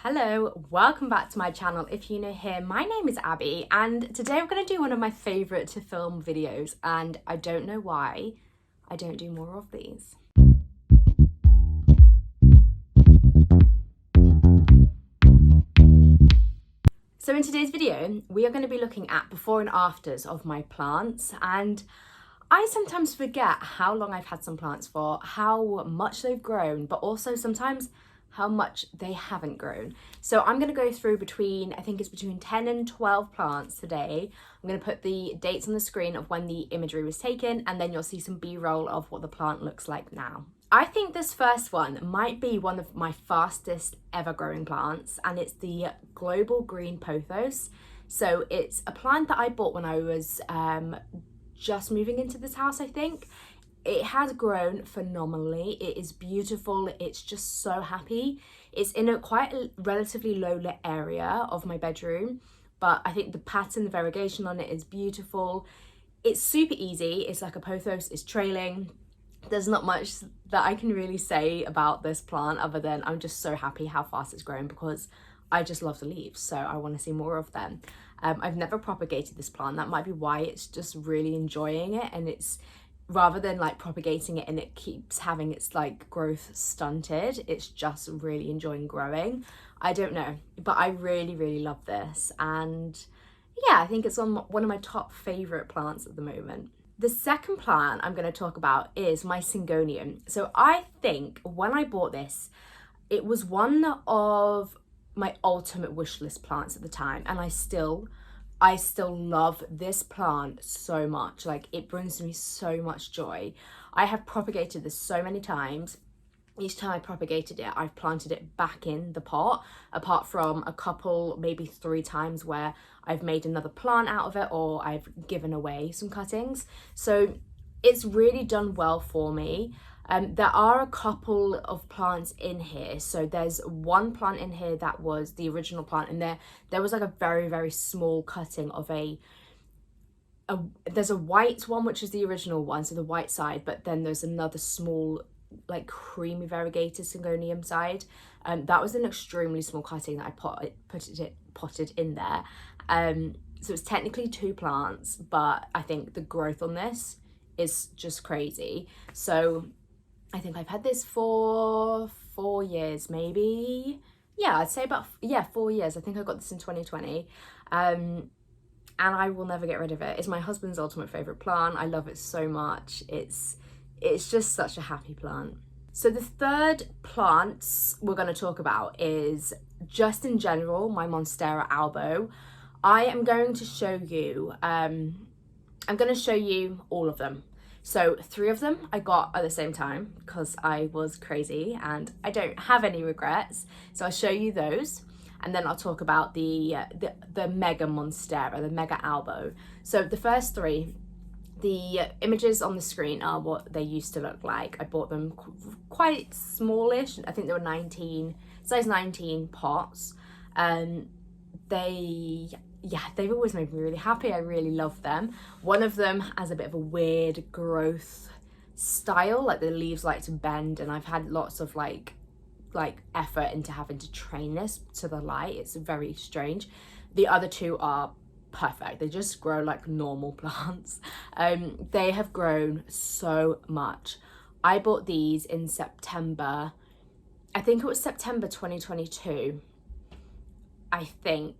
Hello, welcome back to my channel. If you're new here, my name is Abby and today I'm going to do one of my favourite to film videos, and I don't know why I don't do more of these. So in today's video, we are going to be looking at before and afters of my plants, and I sometimes forget how long I've had some plants for, how much they've grown, but also sometimes how much they haven't grown. So I'm going to go through I think it's between 10 and 12 plants today. I'm going to put the dates on the screen of when the imagery was taken, and then you'll see some B-roll of what the plant looks like now. I think this first one might be one of my fastest ever growing plants, and it's the global green pothos. So it's a plant that I bought when I was just moving into this house, I think. It has grown phenomenally. It is beautiful. It's just so happy. It's in quite a relatively low lit area of my bedroom, but I think the pattern, the variegation on it is beautiful. It's super easy. It's like a pothos, it's trailing. There's not much that I can really say about this plant other than I'm just so happy how fast it's grown, because I just love the leaves, so I want to see more of them. I've never propagated this plant. That might be why it's just really enjoying it, and it's rather than like propagating it and it keeps having its like growth stunted, it's just really enjoying growing. I don't know, but I really love this, and yeah, I think it's one of my top favorite plants at the moment. The second plant I'm going to talk about is my Syngonium. So I think when I bought this, it was one of my ultimate wish list plants at the time, and I still love this plant so much. Like, it brings me so much joy. I have propagated this so many times. Each time I propagated it, I've planted it back in the pot, apart from a couple, maybe 3 times where I've made another plant out of it or I've given away some cuttings. So it's really done well for me. There are a couple of plants in here. So there's one plant in here that was the original plant, and there was like a very small cutting of there's a white one, which is the original one, so the white side, but then there's another small like creamy variegata Syngonium side. That was an extremely small cutting that I potted in there. So it's technically 2 plants, but I think the growth on this is just crazy. So I think I've had this for 4 years, maybe. Yeah, I'd say about 4 years. I think I got this in 2020. And I will never get rid of it. It's my husband's ultimate favorite plant. I love it so much. It's just such a happy plant. So the third plant we're going to talk about is, just in general, my Monstera albo. I am going to show you, I'm going to show you all of them. So 3 of them I got at the same time because I was crazy and I don't have any regrets. So I'll show you those, and then I'll talk about the mega Monstera, the mega albo. So the first 3, the images on the screen are what they used to look like. I bought them quite smallish. I think they were size 19 pots. They've always made me really happy. I really love them. One of them has a bit of a weird growth style, like the leaves like to bend, and I've had lots of like effort into having to train this to the light. It's very strange. The other 2 are perfect. They just grow like normal plants. They have grown so much. I bought these in September. I think it was September 2022. I think.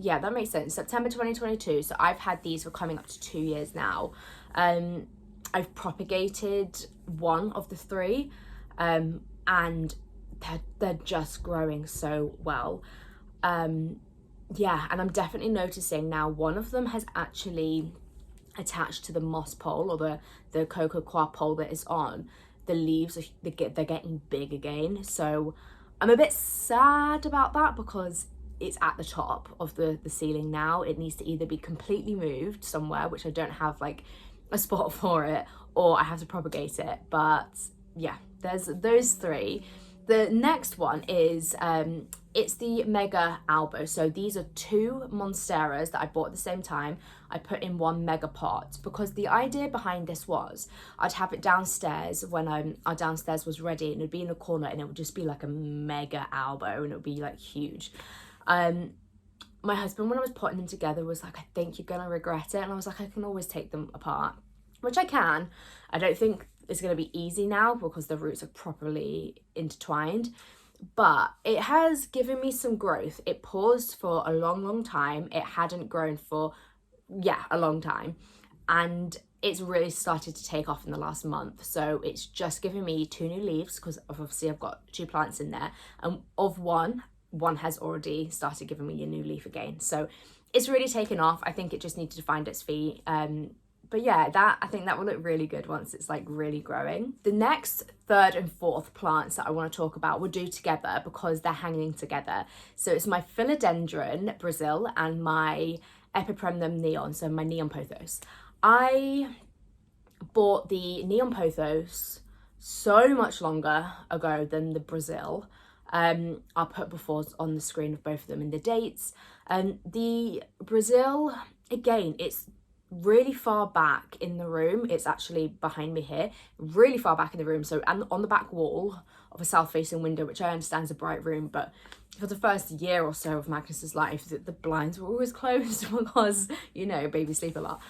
Yeah, that makes sense. September 2022. So I've had these for coming up to 2 years now. I've propagated 1 of the 3, and they're just growing so well. Yeah, and I'm definitely noticing now one of them has actually attached to the moss pole, or the cocoa coir pole that is on. The leaves, they're getting big again. So I'm a bit sad about that, because it's at the top of the ceiling now. It needs to either be completely moved somewhere, which I don't have like a spot for it, or I have to propagate it. But yeah, there's those 3. The next one is, it's the mega albo. So these are 2 Monsteras that I bought at the same time. I put in one mega pot because the idea behind this was I'd have it downstairs when our downstairs was ready, and it'd be in a corner, and it would just be like a mega albo, and it would be like huge. My husband, when I was putting them together, was like, I think you're gonna regret it. And I was like, I can always take them apart, which I can. I don't think it's gonna be easy now because the roots are properly intertwined, but it has given me some growth. It paused for a long time. It hadn't grown for, yeah, a long time. And it's really started to take off in the last month. So it's just given me 2 new leaves because obviously I've got 2 plants in there. And of one has already started giving me a new leaf again. So it's really taken off. I think it just needed to find its feet. But yeah, I think that will look really good once it's like really growing. The next 3rd and 4th plants that I want to talk about will do together because they're hanging together. So it's my philodendron Brazil and my Epipremnum neon, so my neon pothos. I bought the neon pothos so much longer ago than the Brazil. I'll put befores on the screen of both of them and the dates. The Brazil, again, it's really far back in the room. It's actually behind me here, really far back in the room. So, and on the back wall of a south-facing window, which I understand is a bright room, but for the first year or so of Magnus's life, the blinds were always closed because, you know, babies sleep a lot.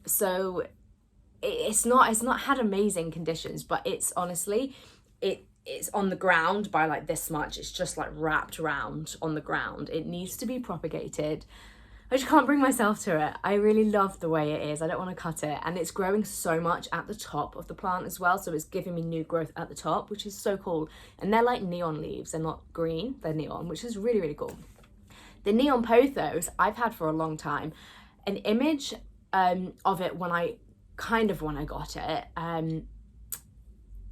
So it's not had amazing conditions, but it's honestly, it's on the ground by like this much. It's just like wrapped around on the ground. It needs to be propagated. I just can't bring myself to it. I really love the way it is. I don't want to cut it. And it's growing so much at the top of the plant as well. So it's giving me new growth at the top, which is so cool. And they're like neon leaves. They're not green, they're neon, which is really, really cool. The neon pothos I've had for a long time. An image of it when I got it.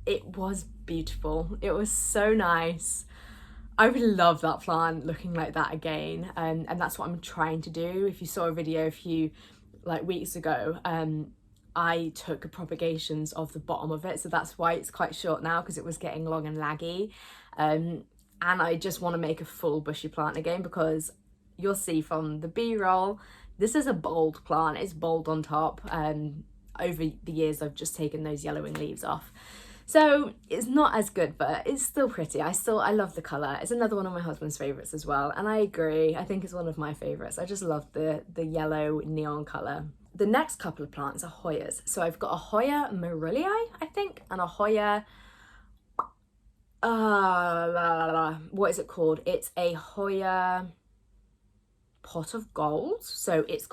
It was beautiful. It was so nice. I would love that plant looking like that again, and that's what I'm trying to do. If you saw a video a few weeks ago, I took propagations of the bottom of it, so that's why it's quite short now, because it was getting long and laggy. And I just want to make a full bushy plant again, because you'll see from the B-roll, this is a bold plant. It's bold on top. Over the years, I've just taken those yellowing leaves off. So it's not as good, but it's still pretty. I love the colour. It's another one of my husband's favourites as well. And I agree. I think it's one of my favourites. I just love the yellow neon colour. The next couple of plants are Hoyas. So I've got a Hoya Morellii, I think, and a Hoya... what is it called? It's a Hoya pot of gold. So it's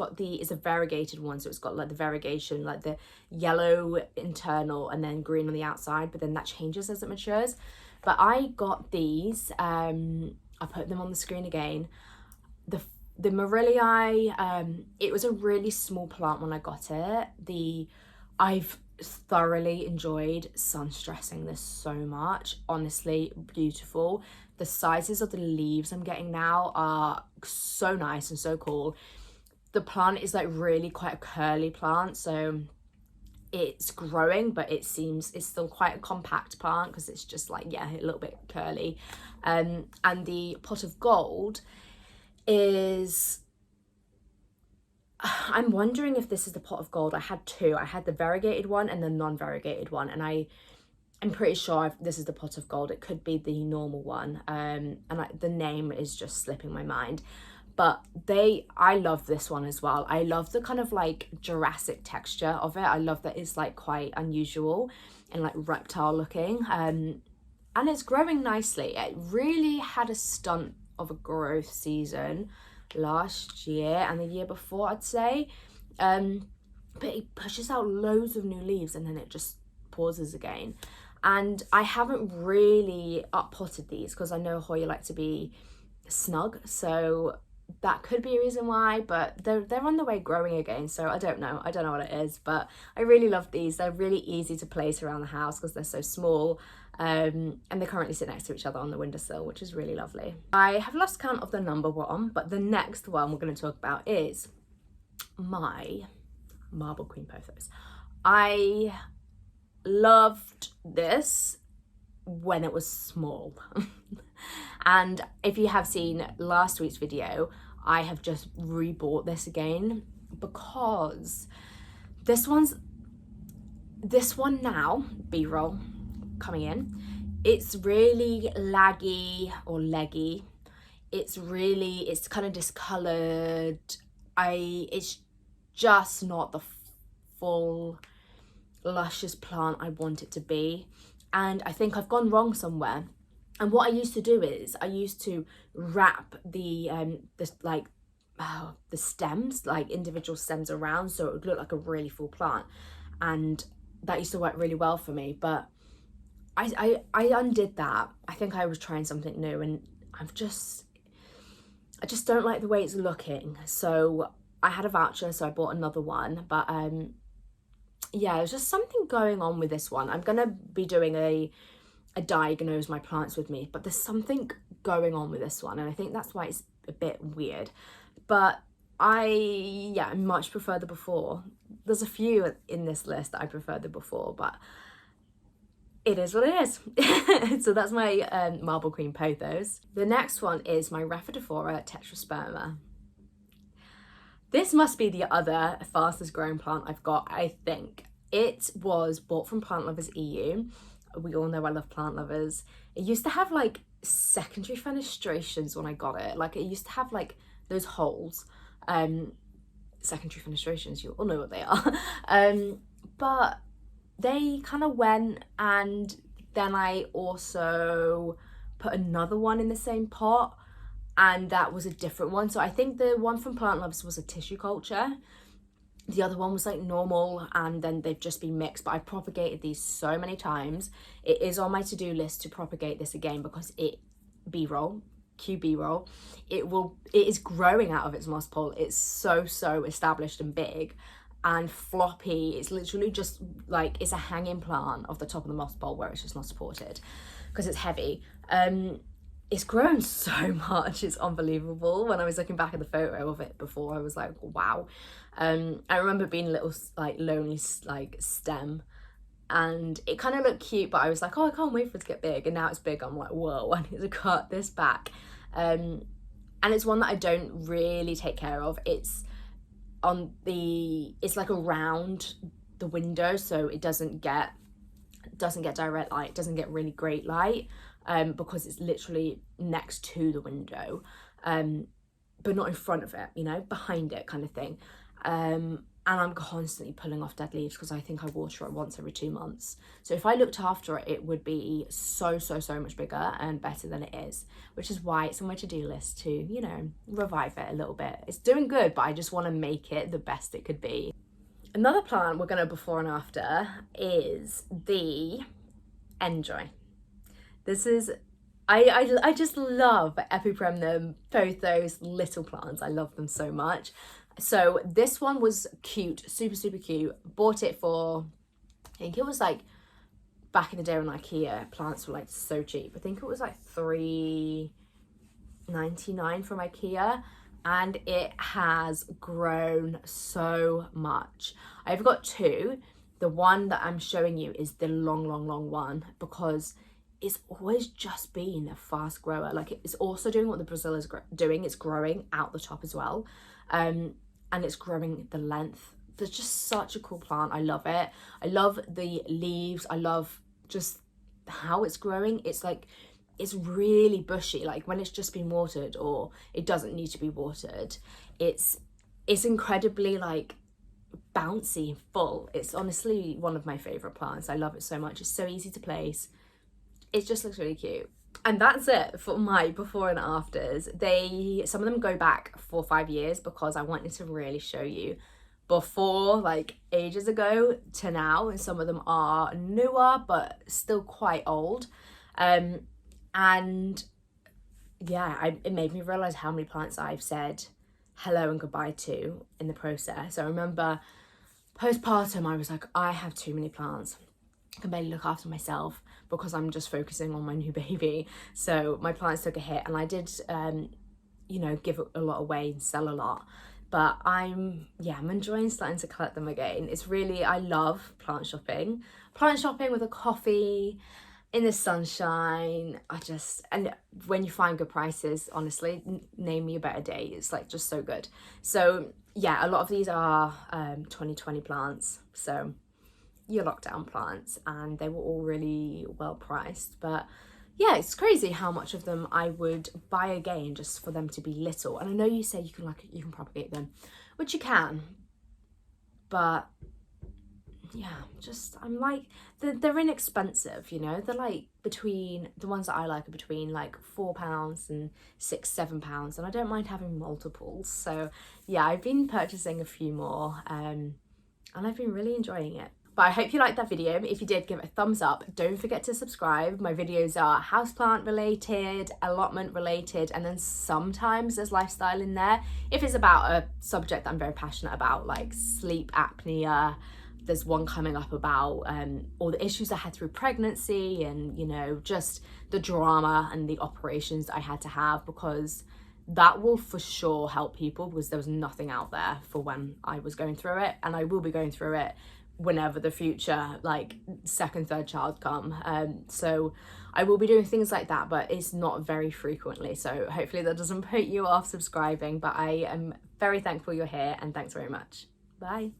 a variegated one, so it's got like the variegation, like the yellow internal and then green on the outside, but then that changes as it matures. But I got these, I'll put them on the screen again. The Morellii, it was a really small plant when I got it. I've thoroughly enjoyed sun stressing this so much. Honestly, beautiful. The sizes of the leaves I'm getting now are so nice and so cool. The plant is like really quite a curly plant, so it's growing, but it's still quite a compact plant because it's just like, yeah, a little bit curly. And the pot of gold is... I'm wondering if this is the pot of gold. I had 2. I had the variegated one and the non-variegated one, and I'm pretty sure this is the pot of gold. It could be the normal one, and the name is just slipping my mind. But I love this one as well. I love the kind of like Jurassic texture of it. I love that it's like quite unusual and like reptile looking, and it's growing nicely. It really had a stunt of a growth season last year and the year before, I'd say, but it pushes out loads of new leaves and then it just pauses again. And I haven't really up-potted these because I know Hoya like to be snug, so that could be a reason why, but they're on the way growing again, so I don't know what it is. But I really love these. They're really easy to place around the house because they're so small, and they currently sit next to each other on the windowsill, which is really lovely. I have lost count of the number one, but the next one we're going to talk about is my Marble Queen Pothos. I loved this when it was small. And if you have seen last week's video, I have just rebought this again because this one now, B-roll coming in, it's really laggy or leggy. It's kind of discolored. It's just not the full luscious plant I want it to be. And I think I've gone wrong somewhere. And what I used to do is I used to wrap the stems, like individual stems around, so it would look like a really full plant. And that used to work really well for me. But I undid that. I think I was trying something new, and I just don't like the way it's looking. So I had a voucher, so I bought another one. But yeah, there's just something going on with this one. I'm gonna be doing a diagnose my plants with me, but there's something going on with this one, and I think that's why it's a bit weird. But I much prefer the before. There's a few in this list that I prefer the before, but it is what it is. So that's my marble queen pothos. The next one is my Rhaphidophora tetrasperma. This must be the other fastest growing plant I've got, I think. It was bought from Plant Lovers EU. We all know I love Plant Lovers. It used to have like secondary fenestrations when I got it. Like it used to have like those holes. Secondary fenestrations, you all know what they are. But they kind of went, and then I also put another one in the same pot, and that was a different one. So I think the one from Plant Lovers was a tissue culture. The other one was like normal, and then they've just been mixed. But I propagated these so many times. It is on my to-do list to propagate this again because B-roll, QB-roll, it is growing out of its moss pole. It's so established and big and floppy. It's literally just like, it's a hanging plant off the top of the moss pole where it's just not supported because it's heavy. It's grown so much, it's unbelievable. When I was looking back at the photo of it before, I was like, wow. I remember being a little like lonely like stem, and it kind of looked cute, but I was like, oh, I can't wait for it to get big. And now it's big, I'm like, whoa, I need to cut this back. And it's one that I don't really take care of. It's like around the window, so it doesn't get direct light, doesn't get really great light. Because it's literally next to the window, but not in front of it, you know, behind it kind of thing. And I'm constantly pulling off dead leaves because I think I water it once every 2 months. So if I looked after it, it would be so much bigger and better than it is, which is why it's on my to-do list to, you know, revive it a little bit. It's doing good, but I just want to make it the best it could be. Another plant we're going to before and after is the enjoy. This is, I just love Epipremnum, Pothos, little plants. I love them so much. So this one was cute, super cute. Bought it for, I think it was like, back in the day when IKEA plants were like so cheap. I think it was like $3.99 from IKEA. And it has grown so much. I've got two. The one that I'm showing you is the long one because it's always just been a fast grower. Like it's also doing what the Brazil is doing. It's growing out the top as well. And it's growing the length. There's just such a cool plant. I love it. I love the leaves. I love just how it's growing. It's like, it's really bushy. Like when it's just been watered or it doesn't need to be watered, it's incredibly like bouncy and full. It's honestly one of my favorite plants. I love it so much. It's so easy to place. It just looks really cute. And that's it for my before and afters. Some of them go back 4 or 5 years because I wanted to really show you before, like ages ago to now, and some of them are newer but still quite old. And yeah, it made me realize how many plants I've said hello and goodbye to in the process. I remember postpartum, I was like, I have too many plants. I can barely look after myself because I'm just focusing on my new baby. So my plants took a hit, and I did, you know, give a lot away and sell a lot. But I'm enjoying starting to collect them again. It's really, I love plant shopping. Plant shopping with a coffee in the sunshine. And when you find good prices, honestly, name me a better day. It's like just so good. So yeah, a lot of these are 2020 plants, so your lockdown plants, and they were all really well priced. But yeah, it's crazy how much of them I would buy again just for them to be little. And I know you say you can propagate them, which you can, but yeah, I'm like, they're inexpensive, you know. They're like between, the ones that I like are between like £4 and £6-7, and I don't mind having multiples. So yeah, I've been purchasing a few more, and I've been really enjoying it. But I hope you liked that video. If you did, give it a thumbs up. Don't forget to subscribe. My videos are houseplant related, allotment related, and then sometimes there's lifestyle in there. If it's about a subject that I'm very passionate about, like sleep apnea, there's one coming up about all the issues I had through pregnancy, and, you know, just the drama and the operations that I had to have, because that will for sure help people, because there was nothing out there for when I was going through it, and I will be going through it whenever the future, like, second, third child come. So I will be doing things like that, but it's not very frequently. So hopefully that doesn't put you off subscribing, but I am very thankful you're here, and thanks very much. Bye.